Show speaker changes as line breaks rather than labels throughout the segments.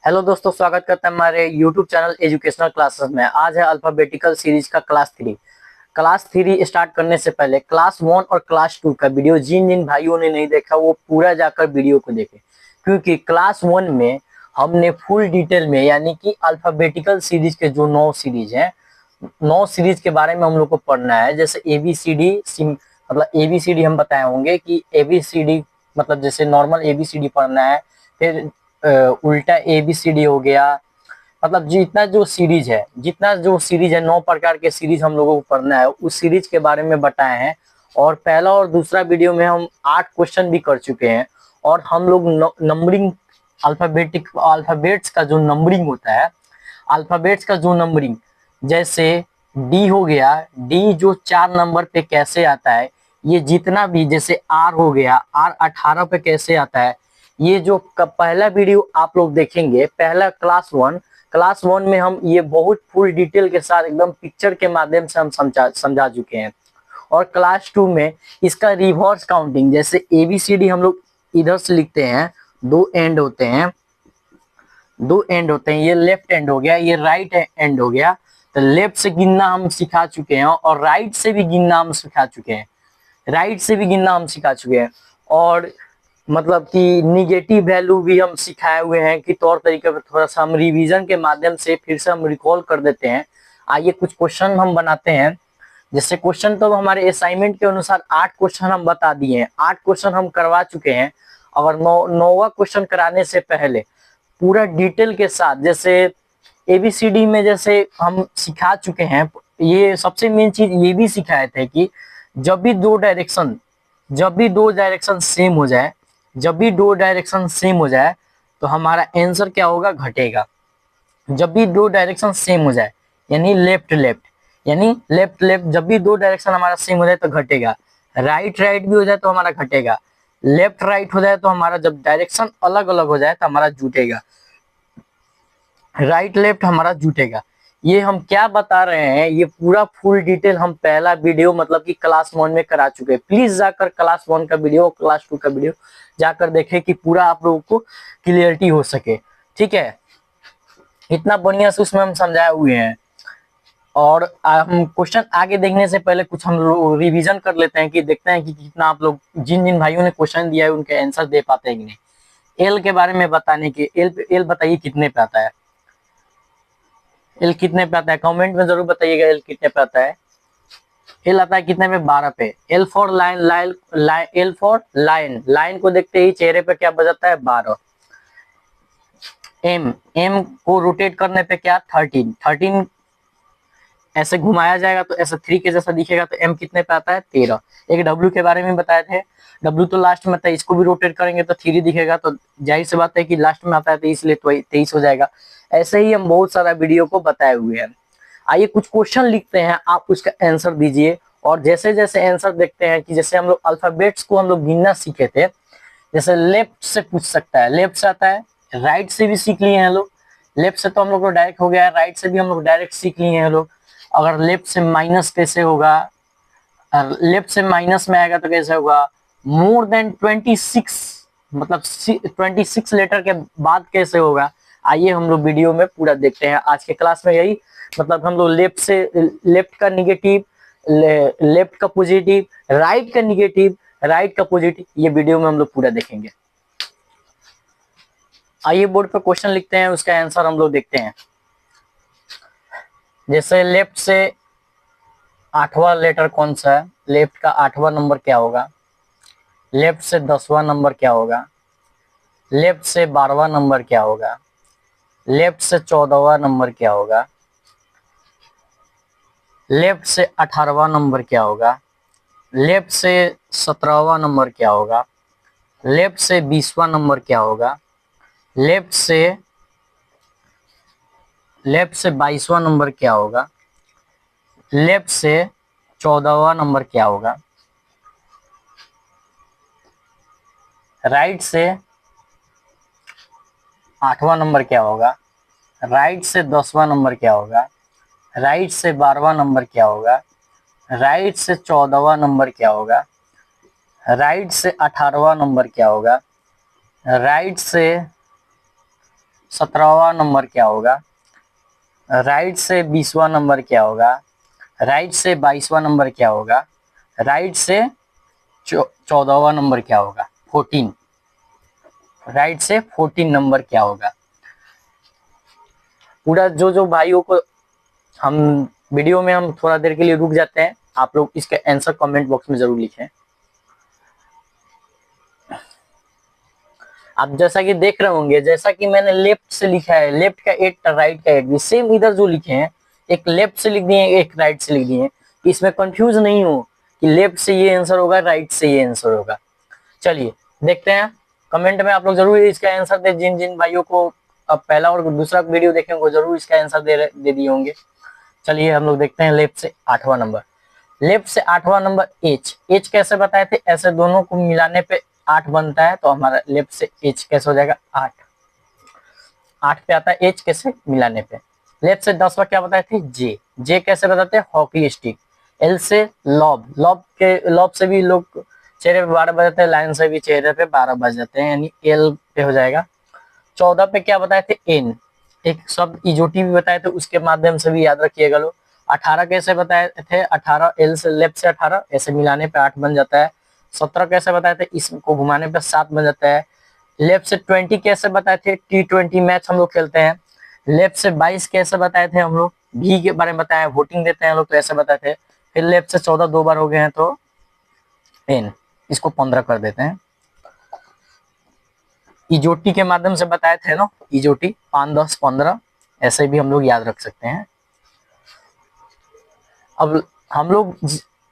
Hello दोस्तों, स्वागत करते हैं हमारे YouTube चैनल एजुकेशनल क्लासेस में। आज है अल्फाबेटिकल सीरीज का क्लास थ्री स्टार्ट करने से पहले क्लास वन और क्लास टू का वीडियो जिन जिन भाइयों ने नहीं देखा वो पूरा जाकर वीडियो को देखें, क्योंकि क्लास वन में हमने फुल डिटेल में यानी कि अल्फाबेटिकल सीरीज के जो 9 सीरीज हैं, 9 सीरीज के बारे में हम लोग को पढ़ना है। जैसे ABCD मतलब ABCD हम बताए होंगे कि ABCD मतलब जैसे नॉर्मल ABCD पढ़ना है, फिर उल्टा ABCD हो गया। मतलब जितना जो सीरीज है 9 प्रकार के सीरीज हम लोगों को पढ़ना है, उस सीरीज के बारे में बताए हैं। और पहला और दूसरा वीडियो में हम 8 क्वेश्चन भी कर चुके हैं। और हम लोग नंबरिंग अल्फाबेट्स का जो नंबरिंग होता है, अल्फाबेट्स का जो नंबरिंग, जैसे डी हो गया, डी जो 4 नंबर पे कैसे आता है, ये जितना भी जैसे आर हो गया, आर 18 पे कैसे आता है, ये जो पहला वीडियो आप लोग देखेंगे, पहला क्लास वन में हम ये बहुत फुल डिटेल के साथ एकदम पिक्चर के माध्यम से हम समझा चुके हैं। और क्लास टू में इसका रिवर्स काउंटिंग, जैसे ABCD हम लोग इधर से लिखते हैं, दो एंड होते हैं, ये लेफ्ट एंड हो गया, ये राइट एंड हो गया। तो लेफ्ट से गिनना हम सिखा चुके हैं और राइट से भी गिनना हम सिखा चुके हैं। और मतलब कि निगेटिव वैल्यू भी हम सिखाए हुए हैं कि तौर तरीके पर थोड़ा सा हम रिवीजन के माध्यम से फिर से हम रिकॉल कर देते हैं। आइए कुछ क्वेश्चन हम बनाते हैं। जैसे क्वेश्चन तो हमारे असाइनमेंट के अनुसार 8 क्वेश्चन हम बता दिए हैं, 8 क्वेश्चन हम करवा चुके हैं। और नौवा क्वेश्चन कराने से पहले पूरा डिटेल के साथ, जैसे ABCD में जैसे हम सिखा चुके हैं, ये सबसे मेन चीज ये भी सिखाए थे कि जब भी दो डायरेक्शन सेम हो जाए तो हमारा आंसर क्या होगा, घटेगा। जब भी दो डायरेक्शन सेम हो जाए यानी लेफ्ट लेफ्ट, जब भी दो डायरेक्शन हमारा सेम हो जाए तो घटेगा। राइट भी हो जाए तो हमारा घटेगा। लेफ्ट राइट हो जाए तो हमारा, जब डायरेक्शन अलग अलग हो जाए तो हमारा जुटेगा। राइट लेफ्ट हमारा जुटेगा। ये हम क्या बता रहे हैं, ये पूरा फुल डिटेल हम पहला वीडियो मतलब कि क्लास वन में करा चुके हैं। प्लीज जाकर क्लास वन का वीडियो, क्लास टू का वीडियो जाकर देखें कि पूरा आप लोगों को क्लियरिटी हो सके। ठीक है, इतना बढ़िया से उसमें हम समझाए हुए हैं। और हम क्वेश्चन आगे देखने से पहले कुछ हम लोग रिवीजन कर लेते हैं कि देखते हैं कि कितना आप लोग, जिन जिन भाइयों ने क्वेश्चन दिया है उनके आंसर दे पाते हैं कि नहीं। एल के बारे में बताने के, एल बताइए कितने पे आता है, एल कितने पे आता है, कमेंट में जरूर बताइएगा एल कितने पे आता है। एल आता है कितने में, 12 पे। एल फॉर लाइन को देखते ही चेहरे पे क्या बजाता है, 12। एम को रोटेट करने पे क्या, 13 ऐसे घुमाया जाएगा तो ऐसा 3 के जैसा दिखेगा, तो एम कितने पे आता है, 13। एक डब्ल्यू के बारे में बताए थे, डब्ल्यू तो लास्ट में था, इसको भी रोटेट करेंगे तो 3 दिखेगा, तो जाहिर सी बात है कि लास्ट में आता है तो इसलिए 23 हो जाएगा। ऐसे ही हम बहुत सारा वीडियो को बताए हुए हैं। आइए कुछ क्वेश्चन लिखते हैं, आप उसका आंसर दीजिए। और जैसे जैसे आंसर देखते हैं कि जैसे हम लोग अल्फाबेट्स को हम लोग गिनना सीखे थे, जैसे लेफ्ट से पूछ सकता है, लेफ्ट से आता है, राइट से भी सीख लिए हैं लोग। लेफ्ट से तो हम लोग को डायरेक्ट हो गया है, राइट से भी हम लोग डायरेक्ट सीख लिए हैं लोग। अगर लेफ्ट से माइनस कैसे होगा, लेफ्ट से माइनस में आएगा तो कैसे होगा, मोर देन 26 मतलब 26 लेटर के बाद कैसे होगा। आइए हम लोग वीडियो में पूरा देखते हैं। आज के क्लास में यही मतलब हम लोग लेफ्ट का निगेटिव, लेफ्ट का पॉजिटिव, राइट का निगेटिव, राइट का पॉजिटिव, ये वीडियो में हम लोग पूरा देखेंगे। आइए बोर्ड पर क्वेश्चन लिखते हैं, उसका आंसर हम लोग देखते हैं। जैसे लेफ्ट से 8वां लेटर कौन सा है, लेफ्ट का 8वां नंबर क्या होगा, लेफ्ट से 10वां नंबर क्या होगा, लेफ्ट से 12वां नंबर क्या होगा, लेफ्ट से 14वां नंबर क्या होगा, लेफ्ट से 18वां नंबर क्या होगा, लेफ्ट से 17वां नंबर क्या होगा, लेफ्ट से 20वां नंबर क्या होगा, लेफ्ट से 22वां नंबर क्या होगा, लेफ्ट से 14वां नंबर क्या होगा, राइट से 8वां नंबर क्या होगा, राइट से 10वां नंबर क्या होगा, राइट से 12वां नंबर क्या होगा, राइट से 14वां नंबर क्या होगा, राइट से 18वां नंबर क्या होगा, राइट से 17वां नंबर क्या होगा, राइट से 20वां नंबर क्या होगा, राइट से 22वां नंबर क्या होगा, राइट से 14वां नंबर क्या होगा, 14, राइट से 14 नंबर क्या होगा। पूरा जो भाइयों को हम वीडियो में हम थोड़ा देर के लिए रुक जाते हैं, आप लोग इसका आंसर कमेंट बॉक्स में जरूर लिखें। आप जैसा कि देख रहे होंगे, जैसा कि मैंने लेफ्ट से लिखा है, लेफ्ट का 8 राइट का 8 भी सेम इधर जो लिखे हैं, एक लेफ्ट से लिख दिए एक राइट से लिख दिए, इसमें कंफ्यूज नहीं हो कि लेफ्ट से ये आंसर होगा राइट से ये आंसर होगा। चलिए देखते हैं, कमेंट में आप लोग जरूर इसका आंसर दे, जिन जिन भाइयों को अब पहला और दूसरा वीडियो देखेंगे वो जरूर इसका आंसर दे दिए होंगे। चलिए हम लोग देखते हैं लेफ्ट से 8वां नंबर। लेफ्ट से 8वां नंबर एच, एच कैसे बताए थे, ऐसे दोनों को मिलाने पे 8 बनता है, तो हमारा लेफ्ट से एच कैसे हो जाएगा 8, 8 पे आता है एच कैसे मिलाने पे। लेफ्ट से 10वां क्या बताए थे जे, जे कैसे बताते हैं हॉकी स्टिक। एल से लॉब, लॉब के लॉब से भी लोग चेहरे पे 12 बजाते हैं, लाइन से भी चेहरे पे 12 बज जाते हैं, यानी एल पे हो जाएगा। 14 पे क्या बताए थे एन, एक शब्द इजोटी भी बताए थे, उसके माध्यम से भी याद रखिएगा लोग। 18 कैसे बताए थे, 18 एल से लेफ्ट से 18 ऐसे मिलाने पे 8 बन जाता है। 17 कैसे बताए थे, इसको घुमाने पे 7 बन जाता है। लेफ्ट से 20 कैसे बताए थे, T20 मैच हम लोग खेलते हैं। लेफ्ट से 22 कैसे बताए थे हम लोग, भी के बारे में बताए, वोटिंग देते हैं हम लोग, तो ऐसे बताए थे। फिर लेफ्ट से 14 2 बार हो गए हैं, तो एन, इसको 15 कर देते हैं। इजोटी के माध्यम से बताए थे ना, इजोटी 5 10 15 ऐसे भी हम लोग याद रख सकते हैं। अब हम लोग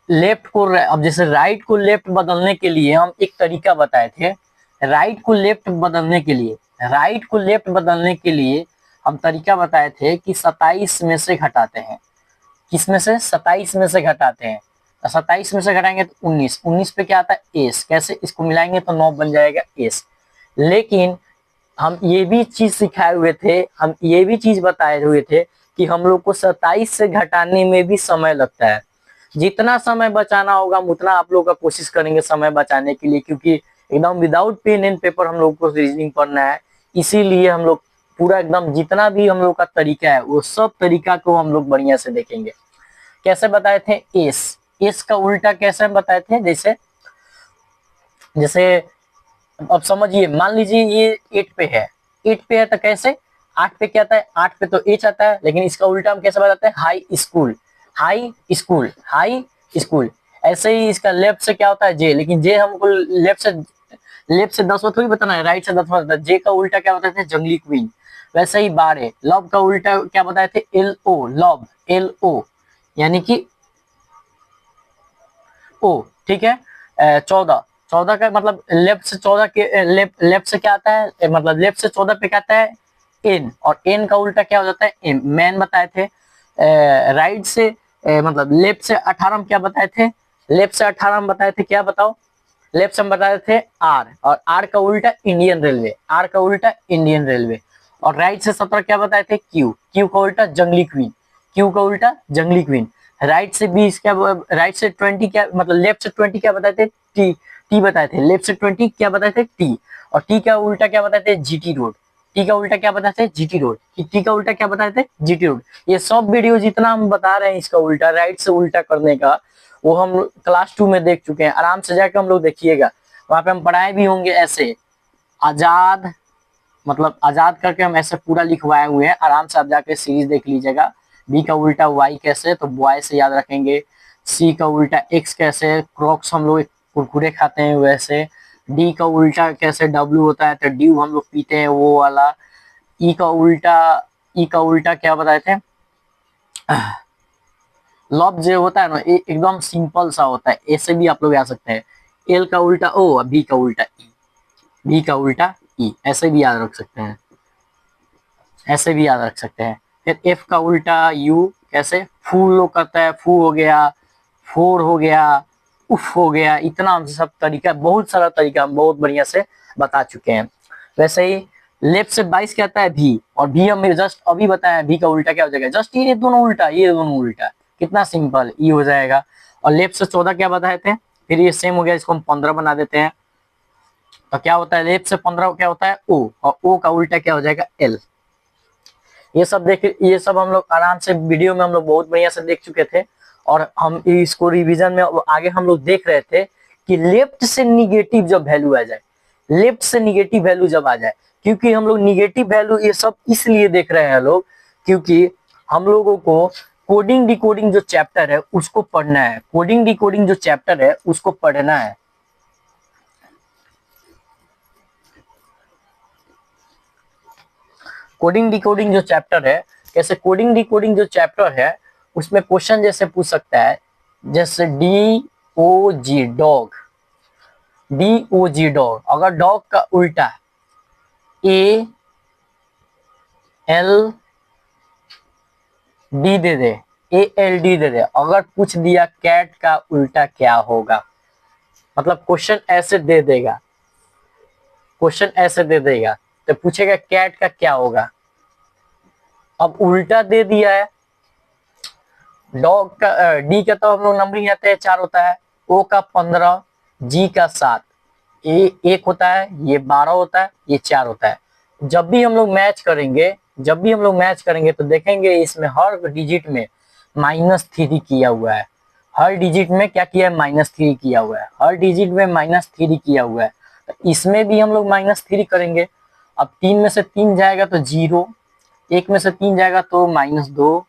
लेफ्ट को, अब जैसे राइट को लेफ्ट बदलने के लिए हम एक तरीका बताए थे, राइट को लेफ्ट बदलने के लिए, राइट को लेफ्ट बदलने के लिए हम तरीका बताए थे कि 27 में से घटाते हैं, किसमें से 27 में से घटाते हैं, 27 में से घटाएंगे तो 19, 19 पे क्या आता है एस, कैसे इसको मिलाएंगे तो 9 बन जाएगा एस। लेकिन हम ये भी चीज सिखाए हुए थे, हम ये भी चीज बताए हुए थे कि हम लोग को 27 से घटाने में भी समय लगता है। जितना समय बचाना होगा उतना आप लोग का कोशिश करेंगे समय बचाने के लिए, क्योंकि एकदम विदाउट पेन एंड पेपर हम लोग को रीजनिंग पढ़ना है। इसीलिए हम लोग पूरा एकदम जितना भी हम लोग का तरीका है वो सब तरीका को हम लोग बढ़िया से देखेंगे। कैसे बताए थे एस, एस का उल्टा कैसे बताए थे, जैसे जैसे अब समझिए, मान लीजिए ये 8 पे है, 8 पे है तो कैसे, 8 पे क्या आता है, 8 पे तो एच आता है, लेकिन इसका उल्टा हम कैसे बताते हैं high school, high school, high school. ऐसे ही इसका लेफ्ट से क्या होता है जे, लेकिन जे हमको लेफ्ट से 10वां थोड़ी बताना है, राइट से 10वां बताना है। जे का उल्टा क्या बताते थे जंगली क्वीन। वैसे ही 12 लॉब का उल्टा क्या बताए थे L O, lob L O यानी कि ओ, ठीक है। 14, 14 का मतलब लेफ्ट से 14 के लेफ्ट से क्या आता है, मतलब लेफ्ट से 14 पे क्या आता है एन, और एन का उल्टा क्या हो जाता है एम, मैन बताए थे। राइट से मतलब लेफ्ट से 18 में क्या बताए थे, लेफ्ट से 18 में बताए थे क्या बताओ, लेफ्ट से हम बताए थे आर, और आर का उल्टा इंडियन रेलवे, आर का उल्टा इंडियन रेलवे। और राइट से 17 क्या बताए थे क्यू, क्यू का उल्टा जंगली क्वीन, क्यू का उल्टा जंगली क्वीन। राइट से 20 क्या, राइट से 20 क्या, मतलब लेफ्ट से 20 क्या बताए थे टी, टी बताए थे। लेफ्ट से 20 क्या बताए थे टी, और टी का उल्टा क्या बताए थे जीटी रोड, टी का उल्टा क्या बताए थे जीटी रोड, टी का उल्टा क्या बताए थे जीटी रोड। ये सब वीडियो जितना हम बता रहे हैं इसका उल्टा, राइट से उल्टा करने का, वो हम क्लास 2 में देख चुके हैं, आराम से जाकर हम लोग देखिएगा, वहां पे हम पढ़ाए भी होंगे ऐसे आजाद, मतलब आजाद करके हम ऐसे पूरा लिखवाए हुए हैं, आराम से आप जाके सीरीज देख लीजिएगा। बी का उल्टा वाई कैसे, तो बॉय से याद रखेंगे। सी का उल्टा एक्स कैसे, क्रॉक्स हम लोग कुरकुरे खाते हैं वैसे। डी का उल्टा कैसे डब्ल्यू होता है तो ड्यू हम लोग पीते हैं वो वाला। ई का उल्टा, ई का उल्टा क्या बताए थे लॉब जो होता है ना एकदम सिंपल सा होता है, ऐसे भी आप लोग आ सकते हैं। एल का उल्टा ओ, बी का उल्टा ई, बी का उल्टा ई, ऐसे भी याद रख सकते हैं, ऐसे भी याद रख सकते हैं। फिर एफ का उल्टा यू कैसे, फूल लोग करता है, फू हो गया, फोर हो गया, उफ हो गया, इतना हम सब तरीका, बहुत सारा तरीका हम बहुत बढ़िया से बता चुके हैं। वैसे ही लेफ्ट से 22 क्या आता है भी, और भी हम जस्ट अभी बताया भी का उल्टा क्या हो जाएगा, जस्ट ये दोनों उल्टा, ये दोनों उल्टा, कितना सिंपल ई हो जाएगा। और लेफ्ट से 14 क्या बताए थे, फिर ये सेम हो गया, इसको हम 15 बना देते हैं। तो क्या होता है लेफ्ट से 15 क्या होता है ओ, और ओ का उल्टा क्या हो जाएगा एल, ये सब हम लोग आराम से वीडियो में हम लोग बहुत बढ़िया से देख चुके थे, और हम इसको रिवीजन में आगे हम लोग देख रहे थे कि लेफ्ट से निगेटिव जब वैल्यू आ जाए, लेफ्ट से निगेटिव वैल्यू जब आ जाए, क्योंकि हम लोग निगेटिव वैल्यू ये सब इसलिए देख रहे हैं लोग, क्योंकि हम लोगों को कोडिंग डिकोडिंग जो चैप्टर है उसको पढ़ना है, कोडिंग डिकोडिंग जो चैप्टर है उसको पढ़ना है। कोडिंग डिकोडिंग जो चैप्टर है, कैसे कोडिंग डिकोडिंग जो चैप्टर है उसमें क्वेश्चन जैसे पूछ सकता है, जैसे DOG डॉग, DOG डॉग, अगर डॉग का उल्टा ALD दे दे, ALD दे दे, अगर पूछ दिया कैट का उल्टा क्या होगा, मतलब क्वेश्चन ऐसे दे देगा, क्वेश्चन ऐसे दे देगा तो पूछेगा कैट का क्या होगा। अब उल्टा दे दिया है, डॉग का डी का तो हम लोग नंबरिंग आते हैं 4 होता है, O का 15, G का 7, A 1 होता है, ये 12 होता है, ये 4 होता है। जब भी हम लोग मैच करेंगे, जब भी हम लोग मैच करेंगे तो देखेंगे इसमें हर डिजिट में -3 किया हुआ है, हर डिजिट में क्या किया है, -3 किया हुआ है, हर डिजिट में -3 किया हुआ है। तो इसमें भी हम लोग -3 करेंगे। अब 3 में से 3 जाएगा तो 0, 1 में से 3 जाएगा तो -2,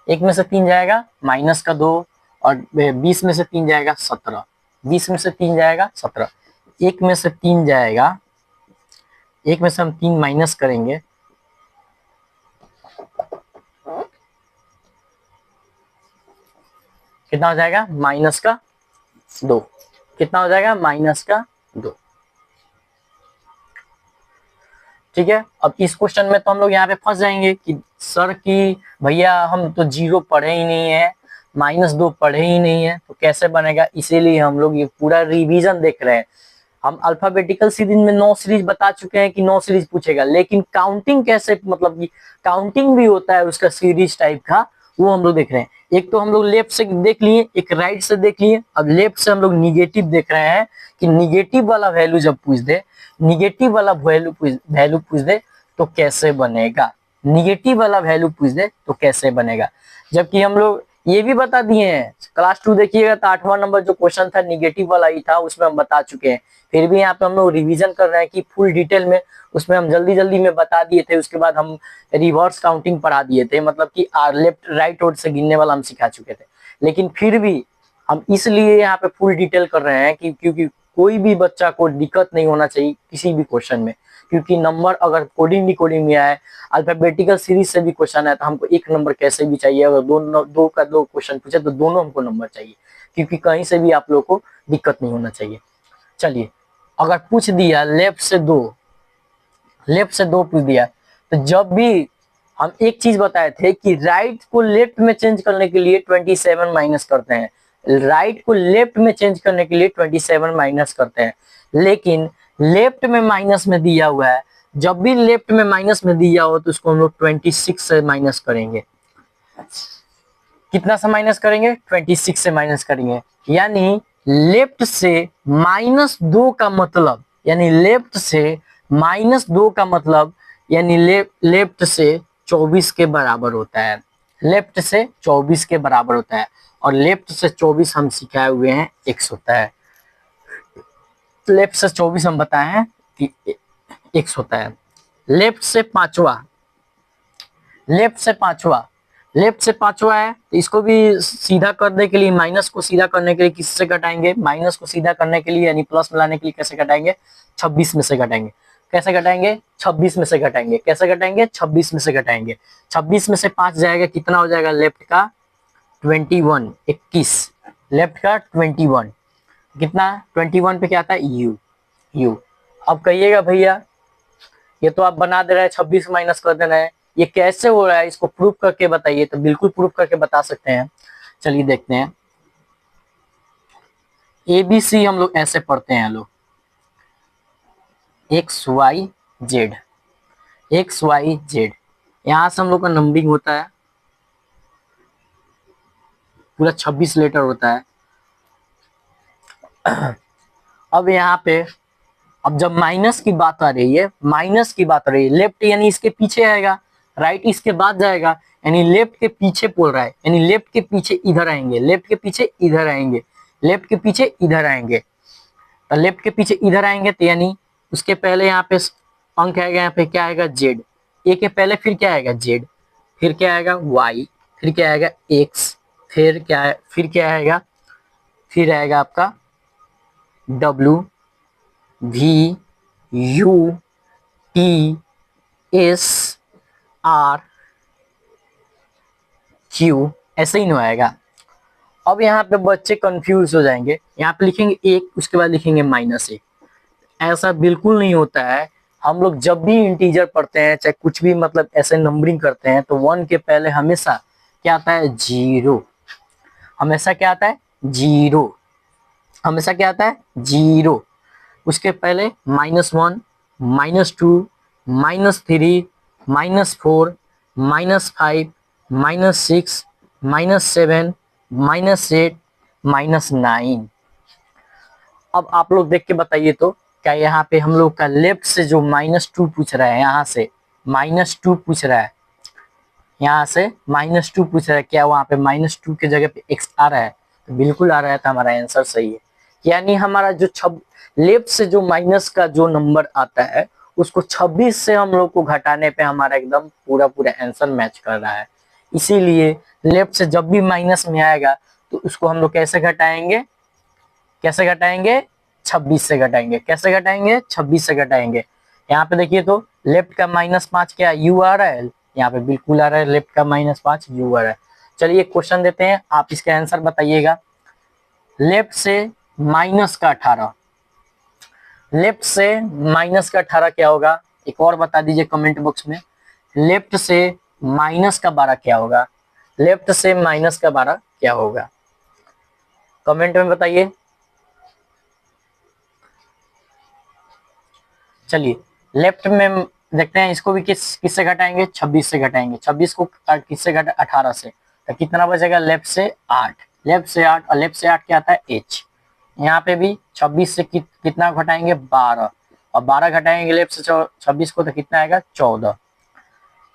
1 में से 3 जाएगा -2, और 20 में से 3 जाएगा 17, 20 में से 3 जाएगा 17, 1 में से 3 जाएगा, 1 में से हम 3 माइनस करेंगे, कितना हो जाएगा, -2, कितना हो जाएगा, -2। ठीक है। अब इस क्वेश्चन में तो हम लोग यहाँ पे फंस जाएंगे कि सर की भैया हम तो 0 पढ़े ही नहीं है, -2 पढ़े ही नहीं है, तो कैसे बनेगा, इसीलिए हम लोग ये पूरा रिवीजन देख रहे हैं। हम अल्फाबेटिकल सीरीज में 9 सीरीज बता चुके हैं कि 9 सीरीज पूछेगा, लेकिन काउंटिंग कैसे, मतलब कि काउंटिंग भी होता है उसका सीरीज टाइप का, वो हम लोग देख रहे हैं। एक तो हम लोग लेफ्ट से देख लिए, एक राइट से देख लिए, अब लेफ्ट से हम लोग निगेटिव देख रहे हैं कि निगेटिव वाला वैल्यू जब पूछ दे, निगेटिव वाला वैल्यू पूछ दे तो कैसे बनेगा, निगेटिव वाला वैल्यू पूछ दे तो कैसे बनेगा। जबकि हम लोग ये भी बता दिए हैं, क्लास 2 देखिएगा तो 8वां नंबर जो क्वेश्चन था निगेटिव वाला ही था, उसमें हम बता चुके हैं। फिर भी यहाँ पे हम लोग रिवीजन कर रहे हैं कि फुल डिटेल में, उसमें हम जल्दी जल्दी में बता दिए थे, उसके बाद हम रिवर्स काउंटिंग पढ़ा दिए थे, मतलब कि लेफ्ट राइट ओर से गिनने वाला हम सिखा चुके थे। लेकिन फिर भी हम इसलिए यहाँ पे फुल डिटेल कर रहे हैं कि क्योंकि कोई भी बच्चा को दिक्कत नहीं होना चाहिए किसी भी क्वेश्चन में, क्योंकि नंबर अगर कोडिंग डिकोडिंग में आए, अल्फाबेटिकल सीरीज से भी क्वेश्चन आए तो हमको 1 नंबर कैसे भी चाहिए, अगर दो का 2 क्वेश्चन पूछे तो दोनों हमको नंबर चाहिए, क्योंकि कहीं से भी आप लोग को दिक्कत नहीं होना चाहिए। चलिए, अगर पूछ दिया लेफ्ट से 2, लेफ्ट से 2 पूछ दिया, तो जब भी हम एक चीज बताए थे कि राइट को लेफ्ट में चेंज करने के लिए 27 माइनस करते हैं, राइट को लेफ्ट में चेंज करने के लिए 27 माइनस करते हैं, लेकिन लेफ्ट में माइनस में दिया हुआ है, जब भी लेफ्ट में माइनस में दिया हो तो उसको हम लोग 26 से माइनस करेंगे। कितना से माइनस करेंगे, 26 से माइनस करेंगे, यानी लेफ्ट से -2 का मतलब, यानी लेफ्ट से -2 का मतलब, यानी लेफ्ट से 24 के बराबर होता है, लेफ्ट से 24 के बराबर होता है, और लेफ्ट से 24 हम सिखाए हुए हैं x होता है, लेफ्ट से 24 हम बताए हैं कि x होता है। लेफ्ट से पांचवा, लेफ्ट से पांचवा, लेफ्ट से पांचवा है तो इसको भी सीधा करने के लिए, माइनस को सीधा करने के लिए किससे घटाएंगे, माइनस को सीधा करने के लिए यानी प्लस में लाने के लिए कैसे घटाएंगे, 26 में से घटाएंगे। कैसे घटाएंगे, 26 में से घटाएंगे। कैसे घटाएंगे, 26 में से घटाएंगे। 26 में से 5 जाएगा, कितना हो जाएगा, लेफ्ट का 21, 21, लेफ्ट का 21, कितना 21 पे क्या आता है, यू, यू। अब कहिएगा भैया ये तो आप बना दे रहे हैं, 26 माइनस कर दे रहे हैं, ये कैसे हो रहा है, इसको प्रूफ करके बताइए। तो बिल्कुल प्रूफ करके बता सकते हैं, चलिए देखते हैं। ABC हम लोग ऐसे पढ़ते हैं लोग, XYZ, XYZ, यहां से हम लोग का नंबरिंग होता है, पूरा 26 लेटर होता है। अब यहाँ पे, अब जब माइनस की बात आ रही है, माइनस की बात आ रही है, लेफ्ट यानी इसके पीछे आएगा, राइट इसके बाद जाएगा, यानी लेफ्ट के पीछे बोल रहा है, यानी लेफ्ट के पीछे इधर आएंगे, लेफ्ट के पीछे इधर आएंगे, लेफ्ट के पीछे इधर आएंगे। तो लेफ्ट के पीछे इधर आएंगे तो यानी उसके पहले यहाँ पे अंक आएगा, यहाँ पे क्या आएगा जेड, ए के पहले फिर क्या आएगा जेड, फिर क्या आएगा वाई, फिर क्या आएगा एक्स, फिर क्या आएगा, फिर आएगा आपका W we U T S R Q, ऐसे ही नहीं आएगा। अब यहाँ पे बच्चे कंफ्यूज हो जाएंगे, यहाँ पे लिखेंगे एक, उसके बाद लिखेंगे -1। ऐसा बिल्कुल नहीं होता है। हम लोग जब भी इंटीजर पढ़ते हैं, चाहे कुछ भी मतलब ऐसे नंबरिंग करते हैं, तो 1 के पहले हमेशा क्या आता है 0, हमेशा क्या आता है 0, हमेशा क्या आता है 0। उसके पहले -1, -2, -3, -4, -5, -6, -7, -8, -9। अब आप लोग देख के बताइए तो क्या यहाँ पे हम लोग का लेफ्ट से जो -2 पूछ रहा है, यहाँ से -2 पूछ रहा है, यहाँ से -2 पूछ रहा है, क्या वहाँ पे -2 के जगह पे x आ रहा है? तो बिल्कुल आ रहा है, तो हमारा आंसर सही है। यानी हमारा जो लेफ्ट से जो माइनस का जो नंबर आता है, उसको 26 से हम लोग को घटाने पे हमारा एकदम पूरा आंसर मैच कर रहा है। इसीलिए लेफ्ट से जब भी माइनस में आएगा तो उसको हम लोग कैसे घटाएंगे, कैसे घटाएंगे 26 से घटाएंगे, कैसे घटाएंगे 26 से घटाएंगे। यहाँ पे देखिए तो लेफ्ट का -5 क्या यू आ रहा है, यहाँ पे बिल्कुल आ रहा है, लेफ्ट का -5 यू आ रहा है। चलिए क्वेश्चन देते हैं, आप इसका आंसर बताइएगा। लेफ्ट से -18, लेफ्ट से -18 क्या होगा, एक और बता दीजिए कमेंट बॉक्स में। लेफ्ट से -12 क्या होगा, लेफ्ट से -12 क्या होगा, कमेंट में बताइए। चलिए लेफ्ट में देखते हैं, इसको भी किससे घटाएंगे 26 से घटाएंगे, 26 को किससे घटा 18 से, तो कितना बचेगा लेफ्ट से 8, लेफ्ट से 8, और लेफ्ट से 8 क्या आता है एच। यहाँ पे भी 26 से कितना घटाएंगे 12, और 12 घटाएंगे लेफ्ट से 26 को, तो कितना आएगा 14,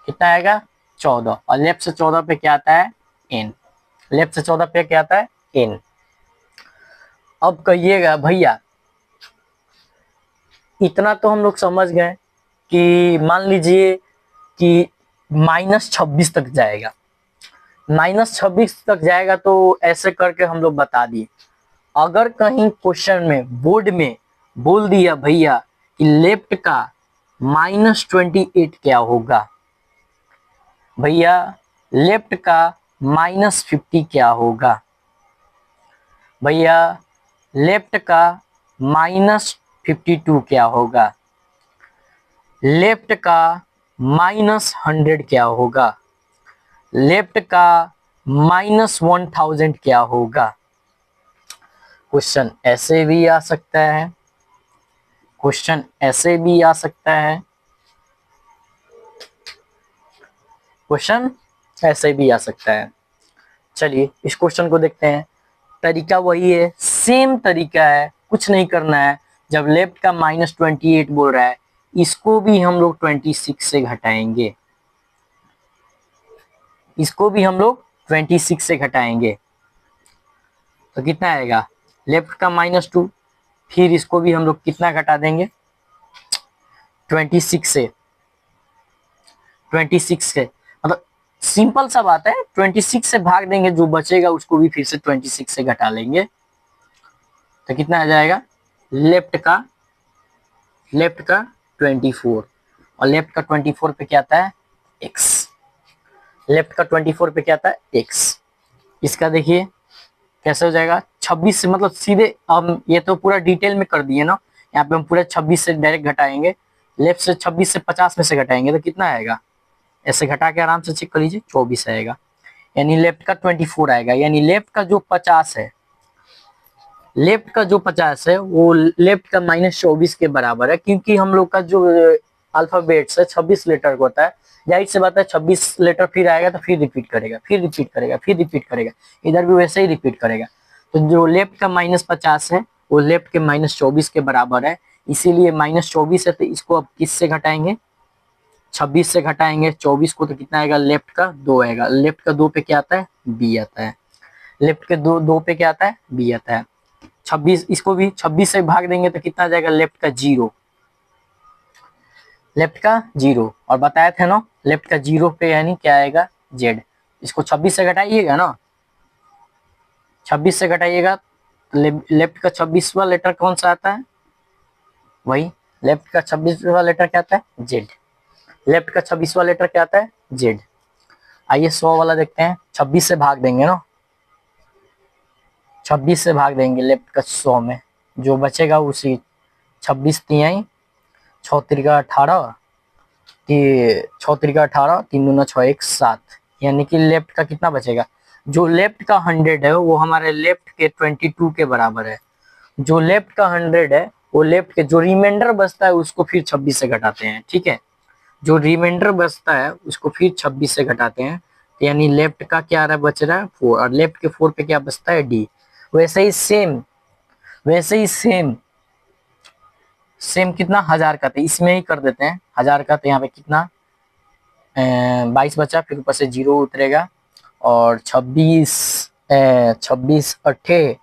कितना आएगा 14, और लेफ्ट से 14 पे क्या आता है एन, लेफ्ट से 14 पे क्या आता है एन। अब कहिएगा भैया इतना तो हम लोग समझ गए कि मान लीजिए कि -26 तक जाएगा, -26 तक जाएगा, तो ऐसे करके हम लोग बता दिए। अगर कहीं क्वेश्चन में बोर्ड में बोल दिया भैया कि लेफ्ट का -28 क्या होगा, भैया लेफ्ट का -50 क्या होगा, भैया लेफ्ट का -52 क्या होगा, लेफ्ट का -100 क्या होगा, लेफ्ट का -1000 क्या होगा। क्वेश्चन ऐसे भी आ सकता है, क्वेश्चन ऐसे भी आ सकता है, क्वेश्चन ऐसे भी आ सकता है। चलिए इस क्वेश्चन को देखते हैं। तरीका वही है, सेम तरीका है, कुछ नहीं करना है। जब लेफ्ट का -28 बोल रहा है, इसको भी हम लोग 26 से घटाएंगे, इसको भी हम लोग 26 से घटाएंगे, तो कितना आएगा लेफ्ट का -2, फिर इसको भी हम लोग कितना घटा देंगे 26 से, 26 से, मतलब सिंपल सा बात है, 26 से भाग देंगे, जो बचेगा उसको भी फिर से 26 से घटा लेंगे, तो कितना आ जाएगा लेफ्ट का 24, और लेफ्ट का 24 पे क्या आता है x, लेफ्ट का 24 पे क्या आता है x। इसका देखिए कैसे हो जाएगा 26 से, मतलब सीधे हम ये तो पूरा डिटेल में कर दिए ना, यहाँ पे हम पूरा 26 से डायरेक्ट घटाएंगे, लेफ्ट से 26 से 50 में से घटाएंगे, तो कितना आएगा, ऐसे घटा के आराम से चेक कर लीजिए 24 आएगा, यानी लेफ्ट का 24 आएगा। यानी लेफ्ट का जो 50 है, लेफ्ट का जो 50 है वो लेफ्ट का -24 के बराबर है, क्योंकि हम लोग का जो अल्फाबेट्स है 26 लेटर का होता है, जाहिर सी बात है 26 लेटर फिर आएगा तो फिर रिपीट करेगा, फिर रिपीट करेगा, फिर रिपीट करेगा, इधर भी वैसे ही रिपीट करेगा। तो जो लेफ्ट का -50 है वो लेफ्ट के -24 के बराबर है, इसीलिए -24 है, तो इसको अब किससे घटाएंगे 26 से घटाएंगे 24 को तो कितना आएगा, लेफ्ट का 2 आएगा। लेफ्ट का 2 पे क्या आता है, बी आता है। लेफ्ट के दो पे क्या आता है, बी आता है। 26, इसको भी 26 से भाग देंगे तो कितना आ जाएगा, लेफ्ट का 0, लेफ्ट का 0। और बताया था ना, लेफ्ट का 0 पे यानी क्या आएगा, जेड। इसको 26 से घटाइएगा ना, 26 से घटाइएगा तो लेफ्ट का 26वां लेटर कौन सा आता है, वही लेफ्ट का 26वां लेटर क्या आता है, जेड। लेफ्ट का 26वां लेटर क्या आता है, जेड। आइए 100 वाला देखते हैं। 26 से भाग देंगे ना, 26 से भाग देंगे लेफ्ट का 100 में, जो बचेगा उसी 26 तिहाई 6 तिरिका 18, 6 तिरिका 18, 3 दूना 6 1 7, यानी कि लेफ्ट का कितना बचेगा, जो लेफ्ट का 100 है वो हमारे लेफ्ट के 22 के बराबर है। जो लेफ्ट का 100 है वो लेफ्ट के जो रिमाइंडर बचता है उसको फिर 26 से घटाते हैं, ठीक है। जो रिमाइंडर बचता है उसको फिर 26 से घटाते हैं, तो यानी लेफ्ट का क्या रहा, बच रहा है 4, और लेफ्ट के 4 पे क्या बचता है, डी। वैसे ही सेम कितना, 1000 का, तो इसमें ही कर देते हैं 1000 का। तो यहाँ पे कितना 22 बचा, फिर ऊपर से 0 उतरेगा, और 26 26 अट्ठे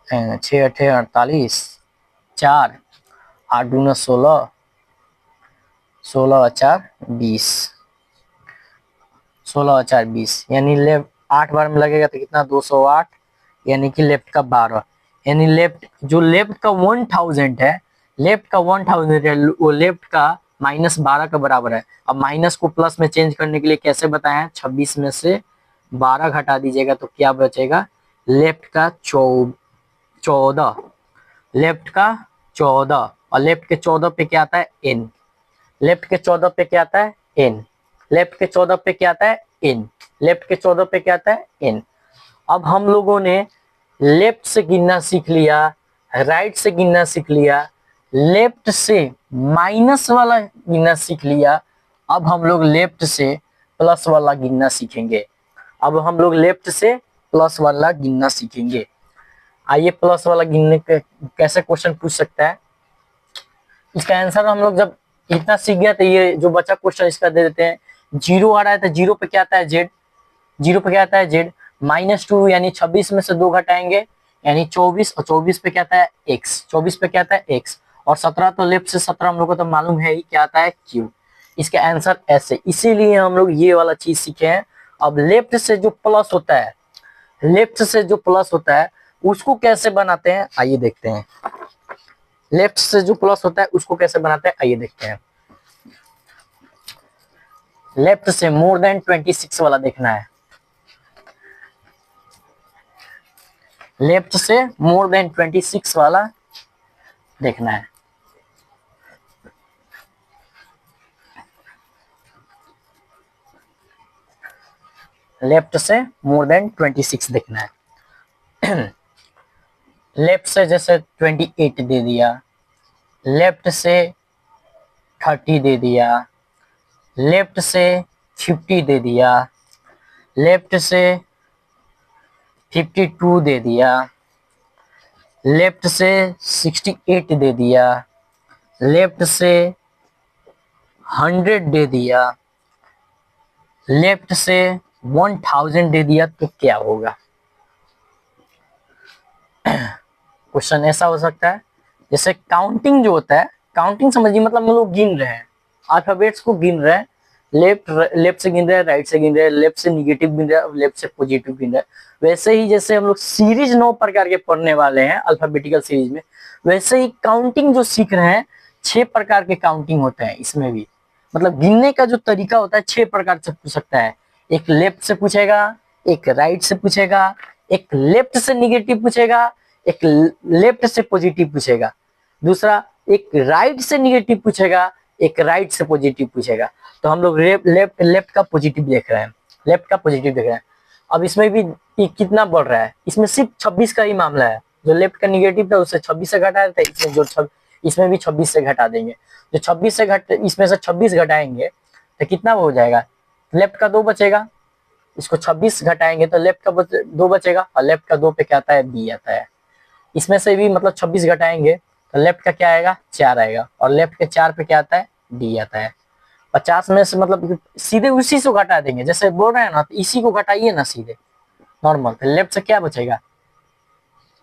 6 अट्ठे 48, 4 8 दूना 16, 16 4 20, 16 4 20, यानी लेफ्ट 8 बार में लगेगा तो कितना, 208, यानी कि लेफ्ट का 12। यानी लेफ्ट का 1000 है, लेफ्ट का 1000 है, वो लेफ्ट का -12 का बराबर है। अब माइनस को प्लस में चेंज करने के लिए कैसे बताएं, 26 में से 12 घटा दीजिएगा तो क्या बचेगा, लेफ्ट का 14, लेफ्ट का 14, और लेफ्ट के 14 पे क्या आता है, एन। लेफ्ट के 14 पे क्या आता है, एन। लेफ्ट के 14 पे क्या आता है, एन। लेफ्ट के 14 पे क्या आता है, एन। अब हम लोगों ने लेफ्ट से गिनना सीख लिया, राइट से गिनना सीख लिया, लेफ्ट से माइनस वाला गिनना सीख लिया। अब हम लोग लेफ्ट से प्लस वाला गिनना सीखेंगे। अब हम लोग लेफ्ट से प्लस वाला गिनना सीखेंगे। आइए प्लस वाला गिनने के कैसे क्वेश्चन पूछ सकता है, इसका आंसर हम लोग जब इतना सीख गया तो ये जो बचा क्वेश्चन इसका दे देते हैं। 0 आ रहा है तो 0 पे क्या आता है, जेड। 0 पे क्या आता है, जेड। -2 यानी 26 में से 2 घटाएंगे यानी 24, और 24 पे क्या आता है, एक्स। 24 पे क्या आता है, एक्स। और 17 तो लेफ्ट से 17 हम लोग को तो मालूम है ही क्या आता है, क्यू। इसका आंसर ऐसे, इसीलिए हम लोग ये वाला चीज सीखे हैं। अब लेफ्ट से जो प्लस होता है, लेफ्ट से जो प्लस होता है उसको कैसे बनाते हैं, आइए देखते हैं। लेफ्ट से जो प्लस होता है उसको कैसे बनाते हैं, आइए देखते हैं। लेफ्ट से मोर देन 26 वाला देखना है। लेफ्ट से मोर देन 26 वाला देखना है। लेफ्ट से मोर देन 26 देखना है। लेफ्ट से जैसे 28 दे दिया, लेफ्ट से 30 दे दिया, लेफ्ट से 50 दे दिया, लेफ्ट से 52 दे दिया, लेफ्ट से 68 दे दिया, लेफ्ट से 100 दे दिया, लेफ्ट से 1000 दे दिया, तो क्या होगा। क्वेश्चन ऐसा हो सकता है, जैसे काउंटिंग जो होता है, काउंटिंग समझिए, मतलब हम लोग गिन रहे हैं, अल्फाबेट्स को गिन रहे हैं। लेफ्ट से गिन रहे हैं, राइट से गिन रहे हैं, लेफ्ट से निगेटिव गिन रहे हैं, लेफ्ट से पॉजिटिव गिन रहे हैं। वैसे ही जैसे हम लोग सीरीज 9 प्रकार के पढ़ने वाले हैं अल्फाबेटिकल सीरीज में, वैसे ही काउंटिंग जो सीख रहे हैं 6 प्रकार के काउंटिंग होते हैं इसमें भी। मतलब गिनने का जो तरीका होता है 6 प्रकार से पूछ सकता है। एक लेफ्ट से पूछेगा, एक राइट से पूछेगा, एक लेफ्ट से निगेटिव पूछेगा, एक लेफ्ट से पॉजिटिव पूछेगा, दूसरा एक राइट से निगेटिव पूछेगा, एक राइट से पॉजिटिव पूछेगा। तो हम लोग लेफ्ट का पॉजिटिव देख रहे हैं, लेफ्ट का पॉजिटिव देख रहे हैं। अब इसमें भी कितना बढ़ रहा है, इसमें सिर्फ 26 का ही मामला है। जो लेफ्ट का निगेटिव था उससे 26 से घटा देते हैं, इसमें भी 26 से घटा देंगे। जो 26 से इसमें से 26 घटाएंगे तो कितना हो जाएगा, लेफ्ट का 2 बचेगा। इसको 26 घटाएंगे तो लेफ्ट का 2 बचेगा, और लेफ्ट का 2 पे क्या आता है, बी आता है। इसमें से भी मतलब 26 घटाएंगे तो लेफ्ट का क्या आएगा 4 आएगा, और लेफ्ट के 4 पे क्या आता है डी आता है। 50 में से मतलब सीधे उसी से घटा देंगे, जैसे बोल रहे हैं ना, तो इसी को घटाइए ना सीधे नॉर्मल, तो लेफ्ट से क्या बचेगा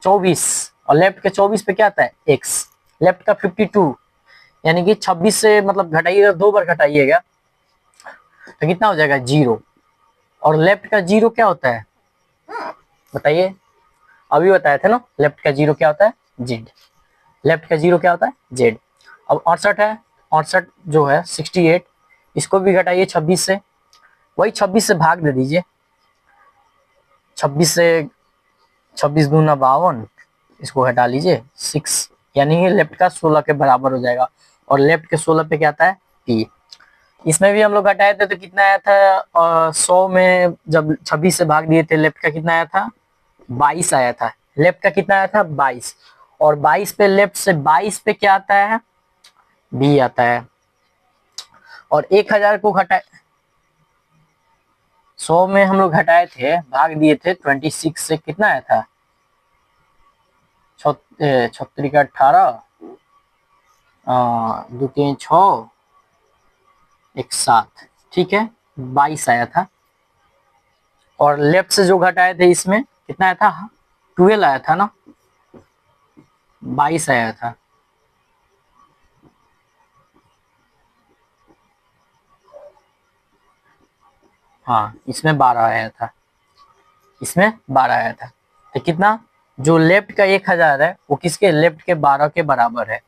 24, और लेफ्ट के 24 पे क्या आता है x, लेफ्ट का 52, यानी कि 26 से मतलब घटाइएगा 2 बार घटाइएगा तो कितना हो जाएगा 0, और लेफ्ट का 0 क्या होता है बताइए, अभी बताए थे ना, लेफ्ट का 0 क्या होता है z, लेफ्ट का 0 क्या होता है z। अब 68 है, 68 जो है 68, इसको भी घटाइए 26 से, वही 26 से भाग दे दीजिए, 26 से 26 दूना 52, इसको हटा लीजिए 6, यानी कि लेफ्ट का 16 के बराबर हो जाएगा, और लेफ्ट के 16 पे क्या आता है p। इसमें भी हम लोग घटाए थे तो कितना आया था 100 में जब 26 से भाग दिए थे, लेफ्ट का कितना आया था 22 आया था, लेफ्ट का कितना आया था 22, और 22 पे लेफ्ट से 22 पे क्या आता है b आता है, और 1000 को घटाए 100 में हम लोग घटाए थे भाग दिए थे 26 से, कितना आया था 36 का 18, 2 3 6 1 7, ठीक है 22 आया था, और लेफ्ट से जो घटाए थे इसमें कितना आया था 12 आया था ना, 22 आया था, हाँ इसमें 12 आया था, इसमें 12 आया था, तो कितना जो लेफ्ट का 1000 है वो किसके लेफ्ट के 12 के बराबर है,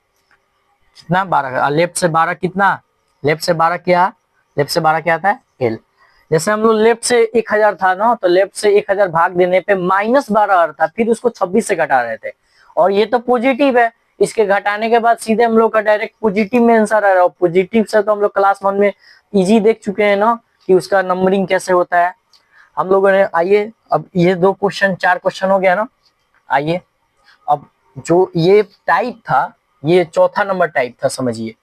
कितना 12, लेफ्ट से 12 कितना, लेफ्ट से 12 क्या, लेफ्ट से 12 क्या आता है एल। जैसे हम लोग लेफ्ट से 1000 था ना, तो लेफ्ट से 1000 भाग देने पे -12 आ रहा था, फिर उसको 26 से घटा रहे थे, और ये तो पॉजिटिव है, इसके घटाने के बाद सीधे हम लोग का डायरेक्ट पॉजिटिव में आंसर आ रहा है, पॉजिटिव से तो हम लोग क्लास 1 में इजी देख चुके हैं ना कि उसका नंबरिंग कैसे होता है हम लोगों ने। आइए अब ये 2 क्वेश्चन 4 क्वेश्चन हो गया ना, आइए अब जो ये टाइप था ये चौथा नंबर टाइप था, समझिए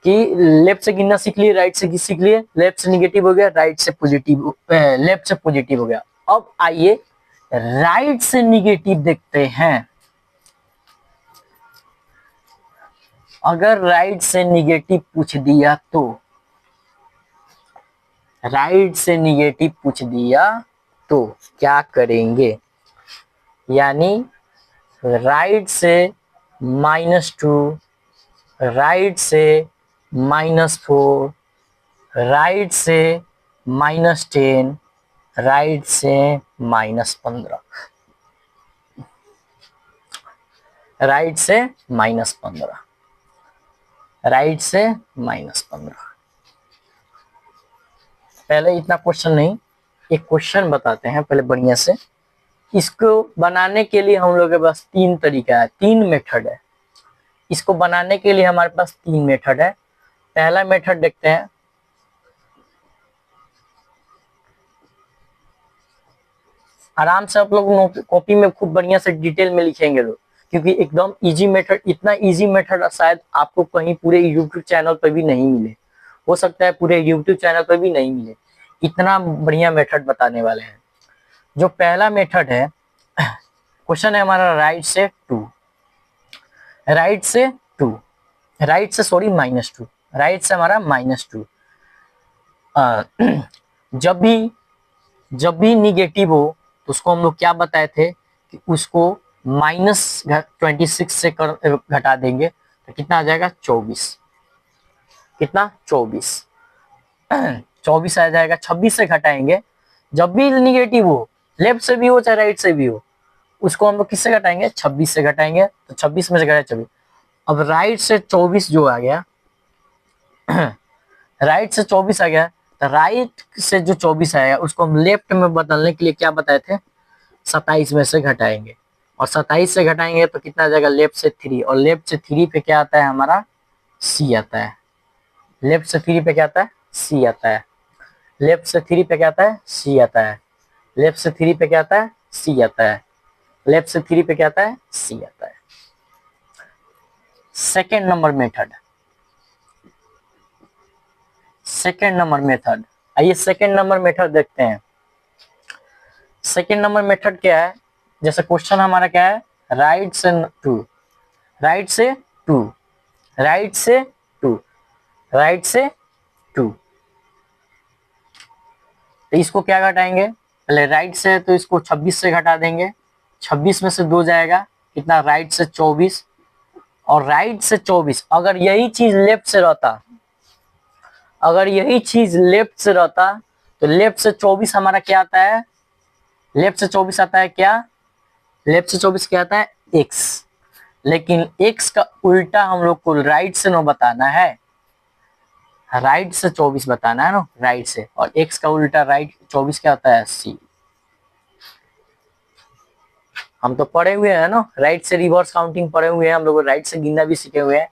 कि लेफ्ट से गिनना सीख लिए, राइट से सीख लिए, लेफ्ट से निगेटिव हो गया, राइट से पॉजिटिव, लेफ्ट से पॉजिटिव हो गया। अब आइए राइट से निगेटिव देखते हैं। अगर राइट से निगेटिव पूछ दिया तो, राइट से निगेटिव पूछ दिया तो क्या करेंगे, यानी राइट से -2, राइट से -4, राइट से -10, राइट से -15, राइट से -15, राइट से -15। पहले इतना क्वेश्चन नहीं, एक क्वेश्चन बताते हैं पहले बढ़िया से। इसको बनाने के लिए हम लोग के पास 3 तरीका है, 3 मेथड है। इसको बनाने के लिए हमारे पास 3 मेथड है। पहला मेथड देखते हैं, आराम से आप लोग कॉपी में खूब बढ़िया से डिटेल में लिखेंगे लोग, क्योंकि एकदम इजी मेथड, इतना इजी मेथड शायद आपको कहीं पूरे यूट्यूब चैनल पर भी नहीं मिले, हो सकता है पूरे यूट्यूब चैनल पर भी नहीं मिले, इतना बढ़िया मेथड बताने वाले हैं। जो पहला मेथड है, क्वेश्चन है हमारा राइट से 2, राइट से 2, राइट से सॉरी -2, राइट से हमारा -2। जब भी निगेटिव हो तो उसको हम लोग क्या बताए थे कि उसको -26 से घटा देंगे तो कितना आ जाएगा 24, कितना 24, 24 आ जाएगा। 26 से घटाएंगे, जब भी निगेटिव हो, लेफ्ट से भी हो चाहे राइट से भी हो, उसको हम लोग किससे घटाएंगे 26 से घटाएंगे, तो 26 में से घटाए 24। अब राइट से 24 जो आ गया राइट से 24 आ गया, तो राइट से जो 24 आएगा उसको हम लेफ्ट में बदलने के लिए क्या बताए थे 27 में से घटाएंगे, और 27 से घटाएंगे तो कितना आ जाएगा लेफ्ट से 3, और लेफ्ट से 3 पे क्या आता है हमारा सी आता है, लेफ्ट से 3 पे क्या आता है सी आता है, लेफ्ट से 3 पे क्या आता है सी आता है, लेफ्ट से 3 पे क्या आता है सी आता है, लेफ्ट से 3 पे क्या आता है सी आता है। Second number method, second number method, आइए सेकेंड नंबर मेथड देखते हैं। सेकेंड नंबर मेथड क्या है, जैसे क्वेश्चन हमारा क्या है राइट से 2, राइट से 2, राइट से 2, राइट से 2। तो इसको क्या घटाएंगे, पहले राइट से तो इसको 26 से घटा देंगे, 26 में से 2 जाएगा कितना, राइट से 24, और राइट से 24। अगर यही चीज लेफ्ट से रहता, अगर यही चीज लेफ्ट से रहता तो लेफ्ट से 24 हमारा क्या आता है, लेफ्ट से 24 आता है क्या, लेफ्ट से 24 क्या आता है, x। लेकिन x का उल्टा हम लोग को राइट से नो बताना है, राइट से 24 बताना है ना, राइट से, और x का उल्टा राइट 24 क्या होता है, c। हम तो पढ़े हुए हैं ना, राइट से रिवर्स काउंटिंग पढ़े हुए हैं हम लोग, राइट से गिनना भी सीखे हुए हैं।